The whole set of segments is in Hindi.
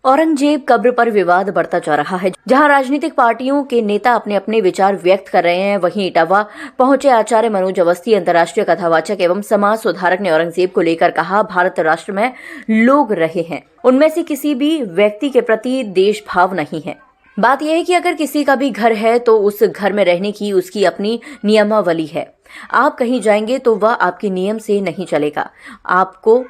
औरंगजेब कब्र पर विवाद बढ़ता जा रहा है। जहां राजनीतिक पार्टियों के नेता अपने अपने विचार व्यक्त कर रहे हैं, वहीं इटावा पहुंचे आचार्य मनोज अवस्थी, अंतर्राष्ट्रीय कथावाचक एवं समाज सुधारक, ने औरंगजेब को लेकर कहा, भारत राष्ट्र में लोग रहे हैं, उनमें से किसी भी व्यक्ति के प्रति देश भाव नहीं है। बात यह है कि अगर किसी का भी घर है तो उस घर में रहने की उसकी अपनी नियमावली है। आप कहीं जाएंगे तो वह आपके नियम से नहीं चलेगा, आपको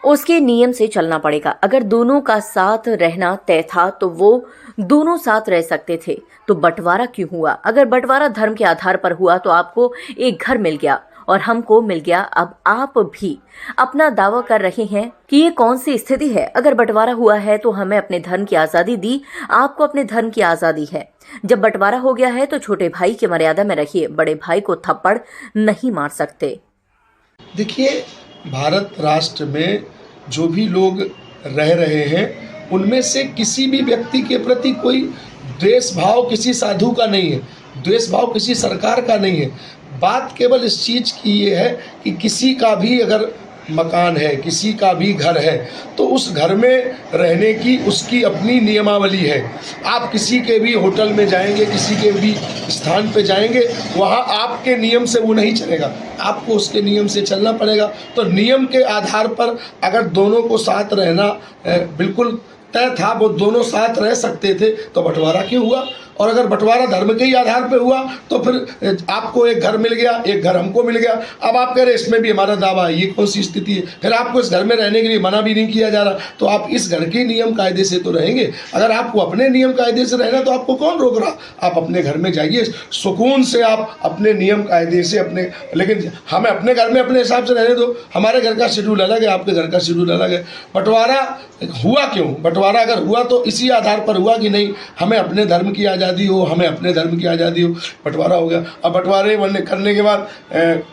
उसके नियम से चलना पड़ेगा। अगर दोनों का साथ रहना तय था तो वो दोनों साथ रह सकते थे, तो बंटवारा क्यों हुआ? अगर बंटवारा धर्म के आधार पर हुआ तो आपको एक घर मिल गया और हमको मिल गया। अब आप भी अपना दावा कर रहे हैं कि ये कौन सी स्थिति है? अगर बंटवारा हुआ है तो हमें अपने धर्म की आजादी दी, आपको अपने धर्म की आजादी है। जब बंटवारा हो गया है तो छोटे भाई की मर्यादा में रहिए, बड़े भाई को थप्पड़ नहीं मार सकते। देखिए, भारत राष्ट्र में जो भी लोग रह रहे हैं उनमें से किसी भी व्यक्ति के प्रति कोई द्वेष भाव किसी साधु का नहीं है, द्वेष भाव किसी सरकार का नहीं है। बात केवल इस चीज़ की ये है कि किसी का भी अगर मकान है, किसी का भी घर है, तो उस घर में रहने की उसकी अपनी नियमावली है। आप किसी के भी होटल में जाएंगे, किसी के भी स्थान पे जाएंगे, वहाँ आपके नियम से वो नहीं चलेगा, आपको उसके नियम से चलना पड़ेगा। तो नियम के आधार पर अगर दोनों को साथ रहना बिल्कुल तय था, वो दोनों साथ रह सकते थे, तो बंटवारा क्यों हुआ? और अगर बंटवारा धर्म के ही आधार पे हुआ तो फिर आपको एक घर मिल गया, एक घर हमको मिल गया। अब आप कह रहे इसमें भी हमारा दावा है, ये कौन सी स्थिति है? फिर आपको इस घर में रहने के लिए मना भी नहीं किया जा रहा, तो आप इस घर के नियम कायदे से तो रहेंगे। अगर आपको अपने नियम कायदे से रहना तो आपको कौन रोक रहा? आप अपने घर में जाइए, सुकून से आप अपने नियम कायदे से अपने, लेकिन हमें अपने घर में अपने हिसाब से रहने दो। हमारे घर का शेड्यूल अलग है, आपके घर का शेड्यूल अलग है। बंटवारा हुआ क्यों? बंटवारा अगर हुआ तो इसी आधार पर हुआ कि नहीं हमें अपने धर्म की आज़ादी हो, हमें अपने धर्म की आज़ादी हो, बंटवारा हो गया। अब बंटवारे करने के बाद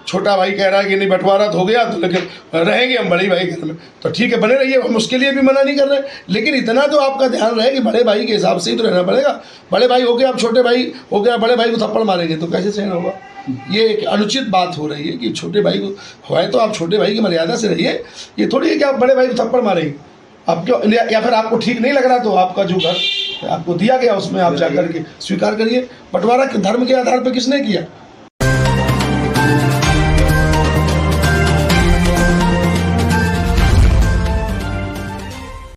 छोटा भाई कह रहा है कि नहीं बंटवारा तो हो गया, तो लेकिन रहेंगे हम बड़े भाई घर में, तो ठीक है बने रहिए, हम उसके लिए भी मना नहीं कर रहे। लेकिन इतना तो आपका ध्यान रहे कि बड़े भाई के हिसाब से ही तो रहना पड़ेगा। बड़े भाई हो गए, आप छोटे भाई हो गया, बड़े भाई को थप्पड़ मारेंगे तो कैसे सहन होगा? ये एक अनुचित बात हो रही है कि छोटे भाई को है तो आप छोटे भाई की मर्यादा से रहिए। ये थोड़ी है कि आप बड़े भाई को थप्पड़ मारेंगे। आप क्यों, या फिर आपको ठीक नहीं लग रहा तो आपका जो घर आपको दिया गया उसमें आप जाकर के स्वीकार करिए। बंटवारा धर्म के आधार पर किसने किया?